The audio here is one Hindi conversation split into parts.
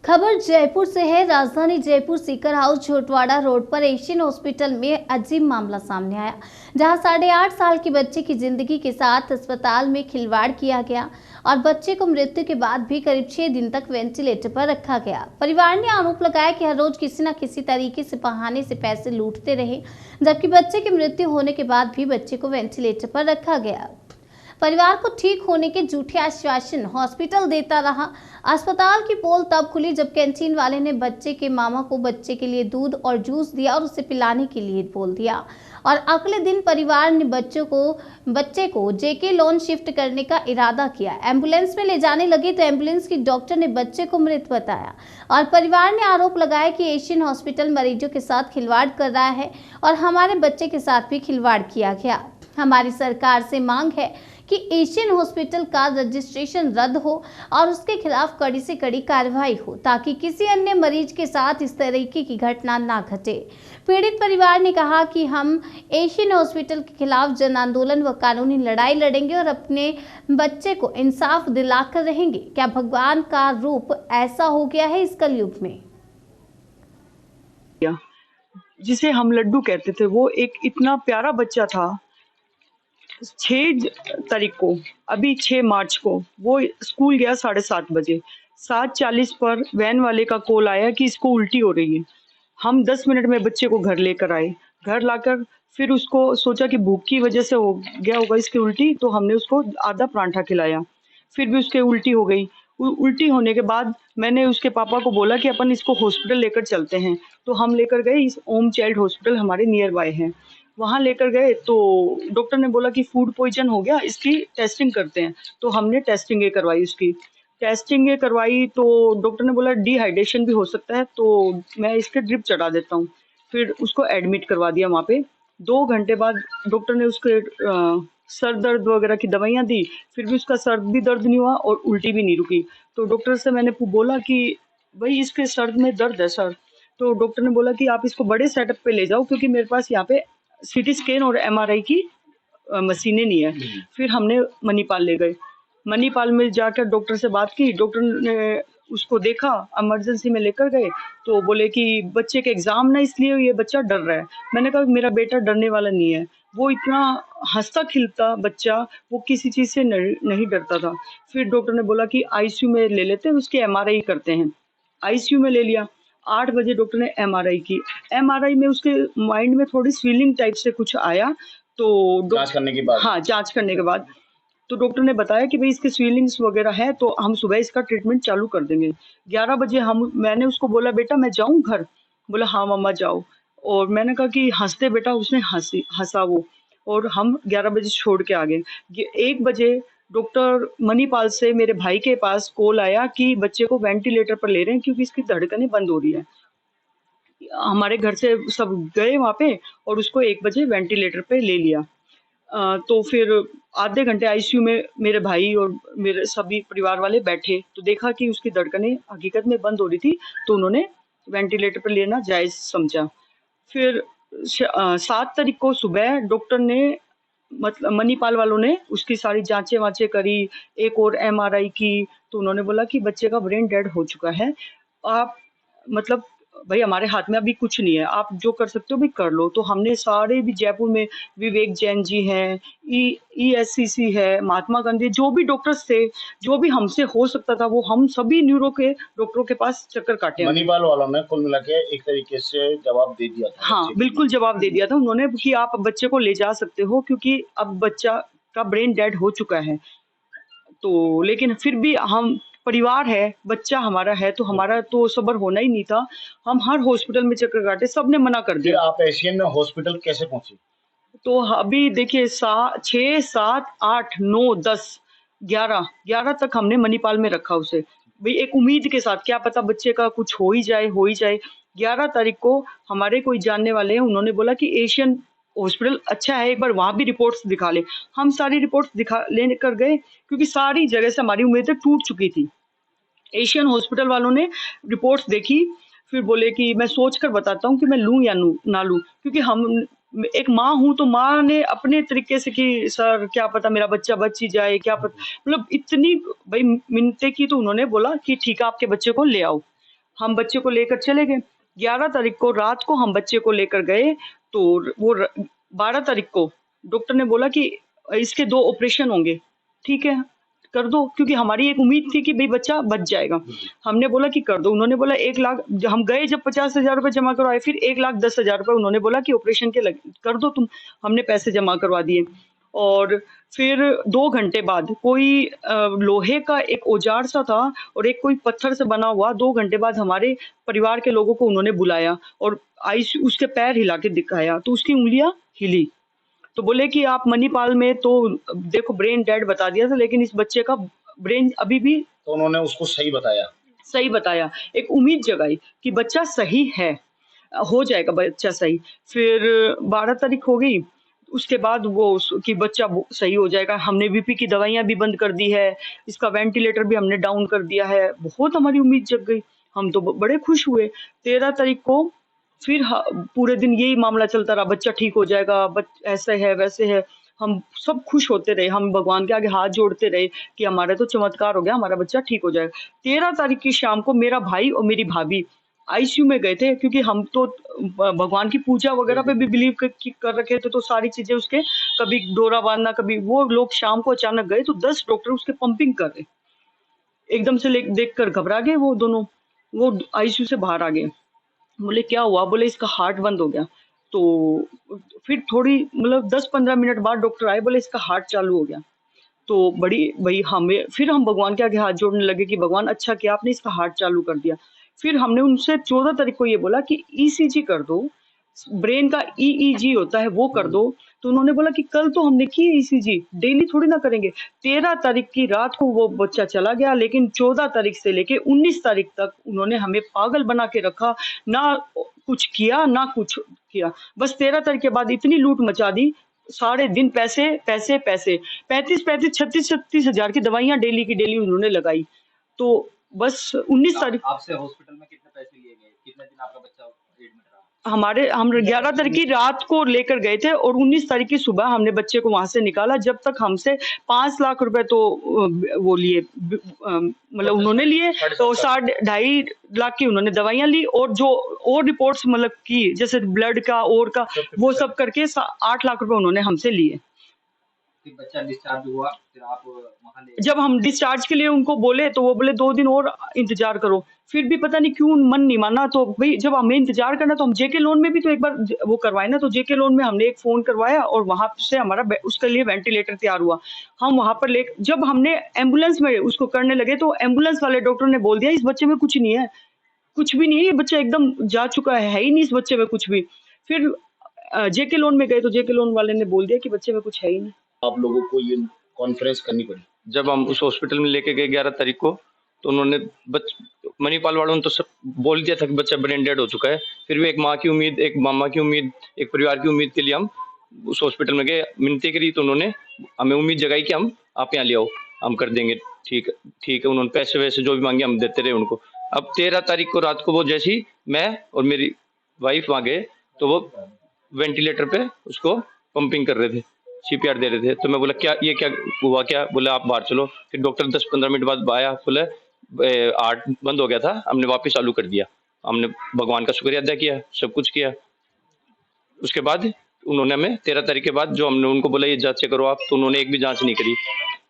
खबर जयपुर से है। राजधानी जयपुर सीकर हाउस झोटवाड़ा रोड पर एशियन हॉस्पिटल में अजीब मामला सामने आया, जहां 8.5 साल की बच्चे की जिंदगी के साथ अस्पताल में खिलवाड़ किया गया और बच्चे को मृत्यु के बाद भी करीब 6 दिन तक वेंटिलेटर पर रखा गया। परिवार ने आरोप लगाया कि हर रोज किसी न किसी तरीके से बहाने से पैसे लूटते रहे, जबकि बच्चे की मृत्यु होने के बाद भी बच्चे को वेंटिलेटर पर रखा गया। परिवार को ठीक होने के झूठे आश्वासन हॉस्पिटल देता रहा। अस्पताल की पोल तब खुली जब कैंटीन वाले ने बच्चे के मामा को बच्चे के लिए दूध और जूस दिया और उसे पिलाने के लिए बोल दिया। और अगले दिन परिवार ने बच्चे को जेके लॉन शिफ्ट करने का इरादा किया। एम्बुलेंस में ले जाने लगे तो एम्बुलेंस की डॉक्टर ने बच्चे को मृत बताया और परिवार ने आरोप लगाया कि एशियन हॉस्पिटल मरीजों के साथ खिलवाड़ कर रहा है और हमारे बच्चे के साथ भी खिलवाड़ किया गया। हमारी सरकार से मांग है कि एशियन हॉस्पिटल का रजिस्ट्रेशन रद्द हो और उसके खिलाफ कड़ी से कड़ी कार्रवाई हो, ताकि किसी अन्य मरीज के साथ इस तरीके की घटना ना घटे। पीड़ित परिवार ने कहा कि हम एशियन हॉस्पिटल के खिलाफ जन आंदोलन व कानूनी लड़ाई लड़ेंगे और अपने बच्चे को इंसाफ दिलाकर रहेंगे। क्या भगवान का रूप ऐसा हो गया है इस कलयुग में? जिसे हम लड्डू कहते थे, वो एक इतना प्यारा बच्चा था। 6 तारीख को, अभी 6 मार्च को वो स्कूल गया 7:30 बजे। 7:40 पर वैन वाले का कॉल आया कि इसको उल्टी हो रही है। हम 10 मिनट में बच्चे को घर लेकर आए। घर लाकर फिर उसको सोचा कि भूख की वजह से हो गया होगा इसकी उल्टी, तो हमने उसको आधा परांठा खिलाया। फिर भी उसके उल्टी हो गई। उल्टी होने के बाद मैंने उसके पापा को बोला कि अपन इसको हॉस्पिटल लेकर चलते हैं। तो हम लेकर गए। इस ओम चाइल्ड हॉस्पिटल हमारे नियर बाय है, वहाँ लेकर गए। तो डॉक्टर ने बोला कि फूड पॉइजन हो गया, इसकी टेस्टिंग करते हैं। तो हमने टेस्टिंग करवाई। उसकी टेस्टिंग करवाई तो डॉक्टर ने बोला डिहाइड्रेशन भी हो सकता है, तो मैं इसके ड्रिप चढ़ा देता हूँ। फिर उसको एडमिट करवा दिया वहाँ पे। 2 घंटे बाद डॉक्टर ने उसके सर दर्द वगैरह की दवाइयाँ दी। फिर भी उसका सर भी दर्द नहीं हुआ और उल्टी भी नहीं रुकी। तो डॉक्टर से मैंने बोला कि भाई इसके सर में दर्द है सर। तो डॉक्टर ने बोला कि आप इसको बड़े सेटअप पे ले जाओ, क्योंकि मेरे पास यहाँ पे सीटी स्कैन और एमआरआई की मशीनें नहीं है। फिर हमने मणिपाल ले गए। मणिपाल में जाकर डॉक्टर से बात की। डॉक्टर ने उसको देखा, इमरजेंसी में लेकर गए। तो बोले कि बच्चे के एग्जाम ना, इसलिए ये बच्चा डर रहा है। मैंने कहा मेरा बेटा डरने वाला नहीं है, वो इतना हंसता खिलता बच्चा, वो किसी चीज़ से नहीं डरता था। फिर डॉक्टर ने बोला कि आईसीयू में ले लेते हैं, उसकी एमआरआई करते हैं। आईसीयू में ले लिया। 8 बजे डॉक्टर ने एमआरआई की। एमआरआई में उसके माइंड में थोड़ी स्विलिंग टाइप से कुछ आया। तो जांच करने के बाद, हाँ, जांच करने के बाद तो डॉक्टर ने बताया कि भाई इसके स्विलिंग्स वगैरह है, तो हम सुबह इसका ट्रीटमेंट चालू कर देंगे। 11 बजे मैंने उसको बोला बेटा मैं जाऊं घर? बोला हाँ मम्मा जाओ। और मैंने कहा कि हंसते बेटा, उसने हंसा वो। और हम 11 बजे छोड़ के आ गए। 1 बजे डॉक्टर मणिपाल से मेरे भाई के पास कॉल आया कि बच्चे को वेंटिलेटर पर ले रहे हैं, क्योंकि इसकी धड़कनें बंद हो रही है। हमारे घर से सब गए वहाँ पे और उसको 1 बजे वेंटिलेटर पे ले लिया। तो फिर आधे घंटे आईसीयू में मेरे भाई और मेरे सभी परिवार वाले बैठे, तो देखा कि उसकी धड़कनें हकीकत में बंद हो रही थी, तो उन्होंने वेंटिलेटर पर लेना जायज़ समझा। फिर 7 तारीख को सुबह डॉक्टर ने, मतलब मणिपाल वालों ने, उसकी सारी जांचें वांचें करी, एक और एमआरआई की। तो उन्होंने बोला कि बच्चे का ब्रेन डेड हो चुका है। आप मतलब भाई हमारे हाथ में अभी कुछ नहीं है, आप जो कर सकते हो भी कर लो। तो हमने सारे भी जयपुर में विवेक जैन जी हैं, ईएससीसी है, महात्मा गांधी, जो भी डॉक्टर्स थे, जो भी हमसे हो सकता था वो हम सभी न्यूरो के डॉक्टरों के पास चक्कर काटे। मणिपाल वालों ने कुल मिला के एक तरीके से जवाब दे दिया था। हाँ बिल्कुल जवाब दे दिया था उन्होंने कि आप बच्चे को ले जा सकते हो, क्योंकि अब बच्चा का ब्रेन डेड हो चुका है। तो लेकिन फिर भी हम परिवार है, बच्चा हमारा है, तो हमारा तो सब्र होना ही नहीं था। हम हर हॉस्पिटल में चक्कर काटे, सबने मना कर दिया। आप एशियन हॉस्पिटल कैसे पहुंचे? तो अभी देखिए 6, 7, 8, 9, 10, 11 तक हमने मणिपाल में रखा उसे, भाई एक उम्मीद के साथ, क्या पता बच्चे का कुछ हो ही जाए। 11 तारीख को हमारे कोई जानने वाले हैं, उन्होंने बोला कि एशियन हॉस्पिटल अच्छा है, एक बार वहाँ भी रिपोर्ट्स दिखा ले। हम सारी रिपोर्ट्स लेने कर गए, क्योंकि सारी जगह से हमारी उम्मीदें टूट चुकी थी। एशियन हॉस्पिटल वालों ने रिपोर्ट्स देखी, फिर बोले कि मैं सोच कर बताता हूँ कि मैं लूँ या ना लूँ, क्योंकि हम एक माँ हूँ, तो माँ ने अपने तरीके से कि सर क्या पता मेरा बच्चा बच ही जाए, क्या पता, मतलब इतनी भाई मिन्नतें की। तो उन्होंने बोला कि ठीक है आपके बच्चे को ले आओ। हम बच्चे को लेकर चले गए। 11 तारीख को रात को हम बच्चे को लेकर गए तो वो 12 तारीख को डॉक्टर ने बोला कि इसके 2 ऑपरेशन होंगे, ठीक है कर दो, क्योंकि हमारी एक उम्मीद थी कि भाई बच्चा बच जाएगा। हमने बोला कि कर दो। उन्होंने बोला 1 लाख, हम गए जब 50,000 रुपये जमा करवाए, फिर 1,10,000 रुपये उन्होंने बोला कि ऑपरेशन के कर दो तुम। हमने पैसे जमा करवा दिए और फिर 2 घंटे बाद कोई लोहे का एक औजार सा था और एक कोई पत्थर से बना हुआ, 2 घंटे बाद हमारे परिवार के लोगों को उन्होंने बुलाया और उसके पैर हिला के दिखाया तो उसकी उंगलियां हिली। तो बोले कि आप मणिपाल में तो देखो ब्रेन डेड बता दिया था, लेकिन इस बच्चे का ब्रेन अभी भी, तो उन्होंने उसको सही बताया, एक उम्मीद जगाई कि बच्चा सही है, हो जाएगा बच्चा सही। फिर 12 तारीख हो गई, उसके बाद वो कि बच्चा सही हो जाएगा। हमने बीपी की दवाइयां भी बंद कर दी है, इसका वेंटिलेटर भी हमने डाउन कर दिया है। बहुत हमारी उम्मीद जग गई, हम तो बड़े खुश हुए। 13 तारीख को फिर पूरे दिन यही मामला चलता रहा, बच्चा ठीक हो जाएगा, ऐसे है वैसे है। हम सब खुश होते रहे, हम भगवान के आगे हाथ जोड़ते रहे कि हमारा तो चमत्कार हो गया, हमारा बच्चा ठीक हो जाएगा। 13 तारीख की शाम को मेरा भाई और मेरी भाभी आईसीयू में गए थे, क्योंकि हम तो भगवान की पूजा वगैरह पे भी बिलीव कर रखे थे, तो सारी चीजें उसके, कभी डोरा बांधना, कभी वो लोग शाम को अचानक गए तो 10 डॉक्टर उसके पंपिंग कर रहे। एकदम से देख कर घबरा गए वो दोनों, वो आईसीयू से बाहर आ गए। बोले क्या हुआ? बोले इसका हार्ट बंद हो गया। तो फिर थोड़ी मतलब 10-15 मिनट बाद डॉक्टर आए, बोले इसका हार्ट चालू हो गया। तो बड़ी भाई हमें, फिर हम भगवान के आगे हाथ जोड़ने लगे कि भगवान अच्छा किया आपने इसका हार्ट चालू कर दिया। फिर हमने उनसे 14 तारीख को ये बोला कि ईसीजी कर दो, ब्रेन का ईईजी होता है वो कर दो। तो उन्होंने बोला कि कल तो हमने की ईसीजी, डेली थोड़ी ना करेंगे। 13 तारीख की रात को वो बच्चा चला गया, लेकिन 14 तारीख से लेके 19 तारीख तक उन्होंने हमें पागल बना के रखा, ना कुछ किया ना कुछ किया। बस 13 तारीख के बाद इतनी लूट मचा दी, सारे दिन पैसे पैसे पैसे, 36 हजार की दवाइयां डेली की डेली उन्होंने लगाई। तो बस 19 तारीख आपसे हॉस्पिटल में कितने पैसे लिए गए, कितने दिन आपका बच्चा एडमिट रहा? हम 11 तारीख की रात को लेकर गए थे और 19 तारीख की सुबह हमने बच्चे को वहां से निकाला। जब तक हमसे 5 लाख रुपए तो वो लिए, मतलब उन्होंने लिए, तो 2.5 लाख की उन्होंने दवाइयां ली और जो और रिपोर्ट्स मतलब की, जैसे ब्लड का और का, वो सब करके 8 लाख रुपए उन्होंने हमसे लिए। फिर बच्चा डिस्चार्ज हुआ, फिर आप वहां ले, जब हम डिस्चार्ज के लिए उनको बोले तो वो बोले 2 दिन और इंतजार करो। फिर भी पता नहीं क्यों मन नहीं माना। तो भाई जब हमें इंतजार करना तो हम जेके लोन में भी तो एक बार वो करवाए ना। तो जेके लोन में हमने एक फोन करवाया और वहां से हमारा उसके लिए वेंटिलेटर तैयार हुआ। हम वहां पर जब हमने एम्बुलेंस में उसको करने लगे तो एम्बुलेंस वाले डॉक्टर ने बोल दिया इस बच्चे में कुछ नहीं है, कुछ भी नहीं है, ये बच्चा एकदम जा चुका है ही नहीं इस बच्चे में कुछ भी। फिर जेके लोन में गए तो जेके लोन वाले ने बोल दिया कि बच्चे में कुछ है ही नहीं। आप लोगों को ये कॉन्फ्रेंस करनी पड़ी? जब हम उस हॉस्पिटल में लेके गए 11 तारीख को, तो उन्होंने मणिपाल वालों ने तो सब बोल दिया था कि बच्चा ब्रेन डेड हो चुका है। फिर भी एक माँ की उम्मीद, एक मामा की उम्मीद, एक परिवार की उम्मीद के लिए हम उस हॉस्पिटल में गए, मिन्नतें करी। तो उन्होंने हमें उम्मीद जगाई कि हम आप यहाँ ले आओ, हम कर देंगे, ठीक है। उन्होंने पैसे वैसे जो भी मांगे हम देते रहे उनको। अब 13 तारीख को रात को वो जैसे ही मैं और मेरी वाइफ वहाँ गए तो वो वेंटिलेटर पे उसको पंपिंग कर रहे थे, सीपीआर दे रहे थे। तो मैं बोला क्या ये क्या हुआ, क्या? बोले आप बाहर चलो। फिर डॉक्टर 10-15 मिनट बाद आया, बोले हार्ट बंद हो गया था, हमने वापस चालू कर दिया। हमने भगवान का शुक्रिया अदा किया, सब कुछ किया। उसके बाद उन्होंने हमें 13 तारीख के बाद जो हमने उनको बोला ये जांचें करो आप, तो उन्होंने एक भी जांच नहीं करी।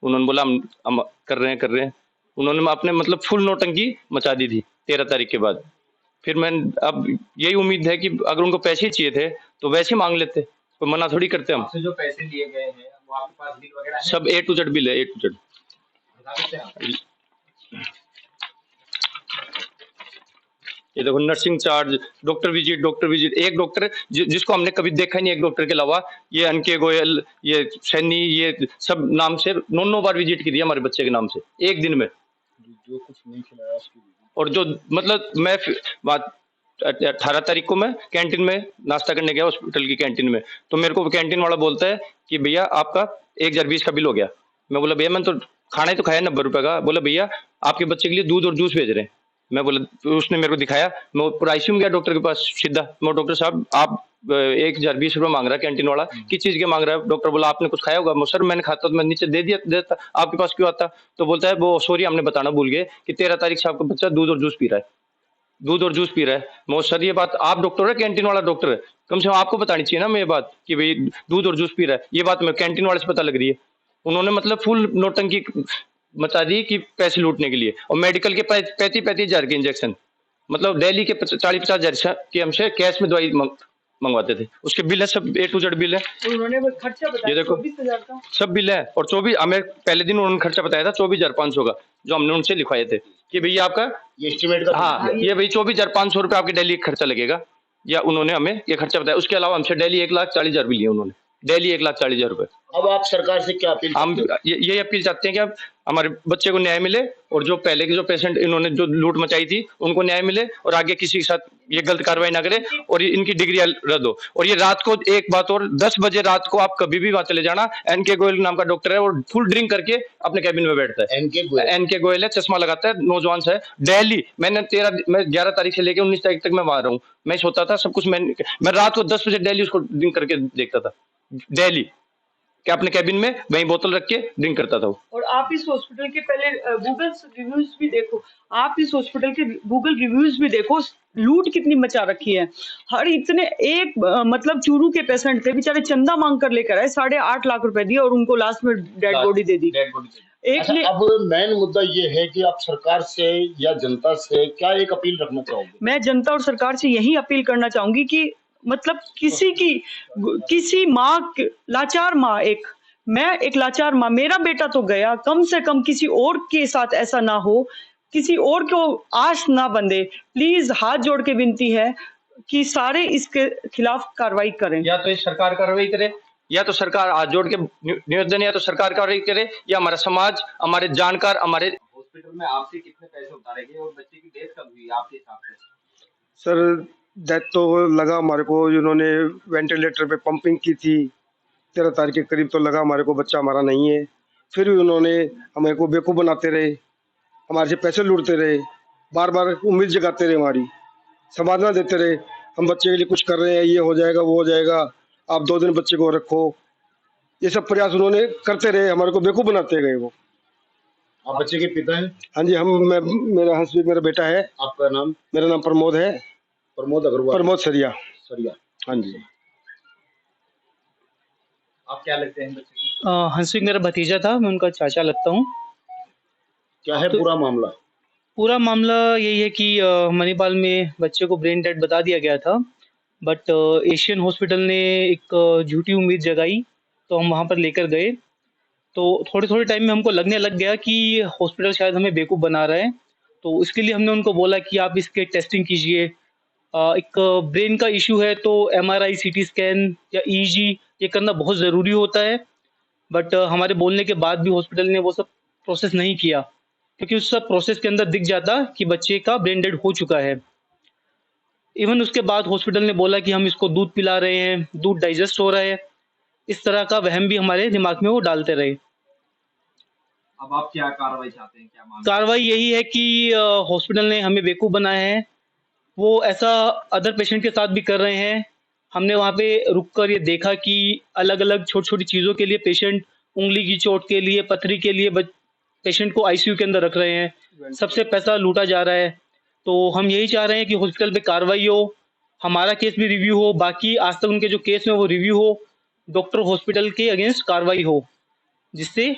उन्होंने बोला हम कर रहे हैं। उन्होंने अपने मतलब फुल नौटंकी मचा दी थी 13 तारीख के बाद। फिर मैं अब यही उम्मीद है कि अगर उनको पैसे चाहिए थे तो वैसे मांग लेते, कोई मना थोड़ी करते हम। आपसे जो पैसे लिए गए हैं वो आपके पास बिल वगैरह है? सब A to Z बिल है, A to Z। बता सकते हैं आप? ये देखो, नर्सिंग चार्ज, डॉक्टर विजिट, एक डॉक्टर जिसको हमने कभी देखा नहीं एक डॉक्टर के अलावा, ये अनके गोयल, ये सैनी, ये सब नाम से 9 बार विजिट की थी हमारे बच्चे के नाम से एक दिन में। जो कुछ नहीं खिलाया उसकी। और जो मतलब मैं 18 तारीख को मैं कैंटीन में नाश्ता करने गया हॉस्पिटल की कैंटीन में, तो मेरे को कैंटीन वाला बोलता है कि भैया आपका 1020 का बिल हो गया। मैं बोला भैया मैंने तो खाना ही तो खाया 90 रुपए का। बोला भैया आपके बच्चे के लिए दूध और जूस भेज रहे हैं। मैं बोला, उसने मेरे को दिखाया, मैं पूरा आईसीयू में गया डॉक्टर के पास सीधा। मैं डॉक्टर साहब आप 1020 रुपये मांग रहा है कैंटीन वाला, किस चीज के मांग रहा है? डॉक्टर बोला आपने कुछ खाया होगा। सर मैंने खाता तो मैं नीचे दे देता, आपके पास क्यों आता? तो बोलता है वो सॉरी हमने बताना भूल गए कि 13 तारीख से आपका बच्चा दूध और जूस पी रहा है। दूध और जूस पी रहा है। मोस्ट सर ये बात आप डॉक्टर है, कैंटीन वाला डॉक्टर है, कम से कम आपको बतानी चाहिए ना मैं ये बात कि भाई दूध और जूस पी रहा है, ये बात मैं कैंटीन वाले से पता लग रही है। उन्होंने मतलब फुल नोटंकी मचा दी कि पैसे लूटने के लिए, और मेडिकल के 35,000 के इंजेक्शन, मतलब दिल्ली के 40-50,000 के हमसे कैश में दवाई मंगवाते थे। उसके बिल है, सब A to Z बिल है। उन्होंने वो खर्चा बताया, ये देखो 24,000 का सब बिल है, और 24 हमें पहले दिन उन्होंने खर्चा बताया था 24,500 का, जो हमने उनसे लिखवाए थे कि भैया आपका ये एस्टिमेट का हाँ ये भाई 24,500 रुपये आपके डेली का खर्चा लगेगा, या उन्होंने हमें ये खर्चा बताया। उसके अलावा हमसे डेली 1,40,000 भी लिए उन्होंने, डेली 1,40,000 रुपये। अब आप सरकार से क्या अपील हम करते हो? ये अपील चाहते हैं कि अब हमारे बच्चे को न्याय मिले, और जो पहले के जो पेशेंट इन्होंने जो लूट मचाई थी उनको न्याय मिले, और आगे किसी के साथ ये गलत कार्रवाई ना करे, और ये इनकी डिग्री रद्द हो। और ये रात को एक बात और, 10 बजे रात को आप कभी भी वहां चले जाना, NK गोयल नाम का डॉक्टर है, वो फुल ड्रिंक करके अपने कैबिन में बैठता है। NK गोयल है, चश्मा लगाता है, नौजवान सा है। डेली मैं 11 तारीख से लेकर 19 तारीख तक मैं वहां रहा हूँ, मैं सोता था सब कुछ, मैं रात को 10 बजे डेली उसको ड्रिंक करके देखता था, डेली क्या अपने कैबिन में वही बोतल रख के ड्रिंक करता था वो। और आप इस हॉस्पिटल के पहले गूगल रिव्यूज भी देखो, आप इस हॉस्पिटल के गूगल रिव्यूज भी देखो, लूट कितनी मचा रखी है। हर इतने एक मतलब चूरू के पेशेंट थे बेचारे, चंदा मांग कर लेकर आए, 8.5 लाख रुपए दिए, और उनको लास्ट में डेड बॉडी दे दी। एक अच्छा, ने अब मेन मुद्दा ये है कि आप सरकार से या जनता से क्या एक अपील रखना चाहोगे? मैं जनता और सरकार से यही अपील करना चाहूंगी कि मतलब किसी माँ, लाचार माँ, मैं एक लाचार माँ, मेरा बेटा तो गया, कम से कम किसी और के साथ ऐसा ना हो, किसी और को आस ना बंधे। प्लीज हाथ जोड़ के विनती है कि सारे इसके खिलाफ कार्रवाई करें। या तो सरकार कार्रवाई करे, या तो सरकार हाथ जोड़ के निवेदन, या तो सरकार कार्रवाई करे, या हमारा समाज, हमारे जानकार, हमारे हॉस्पिटल में आपसे कितने पैसे उतारे गए और बच्चे की डेथ कब हुई आपके हिसाब से? सर डेथ तो लगा हमारे को, जिन्होंने वेंटिलेटर पे पंपिंग की थी 13 तारीख के करीब, तो लगा हमारे को बच्चा हमारा नहीं है। फिर भी उन्होंने हमारे को बेवकूफ़ बनाते रहे, हमारे से पैसे लूटते रहे, बार बार उम्मीद जगाते रहे, हमारी समाधान देते रहे, हम बच्चे के लिए कुछ कर रहे हैं, ये हो जाएगा वो हो जाएगा, आप 2 दिन बच्चे को रखो, ये सब प्रयास उन्होंने करते रहे, हमारे को बेवकूफ़ बनाते गए वो। आप बच्चे के पिता हैं? हाँ जी, मेरा हस्बैंड, मेरा बेटा है। आपका नाम? मेरा नाम प्रमोद है, प्रमोद अग्रवाल। प्रमोद सरिया। हाँ जी। आप क्या लगते हैं बच्चे को? हंसविक मेरा भतीजा था, मैं उनका चाचा लगता हूँ। क्या है पूरा मामला? पूरा मामला यही है कि मणिपाल में बच्चे को ब्रेन डेड बता दिया गया था, बट एशियन हॉस्पिटल ने एक झूठी उम्मीद जगाई, तो हम वहाँ पर लेकर गए। तो थोड़े टाइम में हमको लगने लग गया कि हॉस्पिटल शायद हमें बेवकूफ़ बना रहा है, तो उसके लिए हमने उनको बोला कि आप इसके टेस्टिंग कीजिए। एक ब्रेन का इशू है तो MRI, CT स्कैन या EEG ये करना बहुत ज़रूरी होता है, बट हमारे बोलने के बाद भी हॉस्पिटल ने वो सब प्रोसेस नहीं किया, क्योंकि उस सब प्रोसेस के अंदर दिख जाता कि बच्चे का ब्रेन डेड हो चुका है। इवन उसके बाद हॉस्पिटल ने बोला कि हम इसको दूध पिला रहे हैं, दूध डाइजेस्ट हो रहा है, इस तरह का वहम भी हमारे दिमाग में वो डालते रहे। अब आप क्या कार्रवाई चाहते हैं, क्या मांग? कार्रवाई यही है कि हॉस्पिटल ने हमें बेवकूफ़ बनाया है, वो ऐसा अदर पेशेंट के साथ भी कर रहे हैं। हमने वहाँ पे रुककर ये देखा कि अलग अलग छोटी चीज़ों के लिए पेशेंट, उंगली की चोट के लिए, पथरी के लिए पेशेंट को ICU के अंदर रख रहे हैं, सबसे पैसा लूटा जा रहा है। तो हम यही चाह रहे हैं कि हॉस्पिटल पे कार्रवाई हो, हमारा केस भी रिव्यू हो, बाकी आज तक उनके जो केस में वो रिव्यू हो, डॉक्टर हॉस्पिटल के अगेंस्ट कार्रवाई हो, जिससे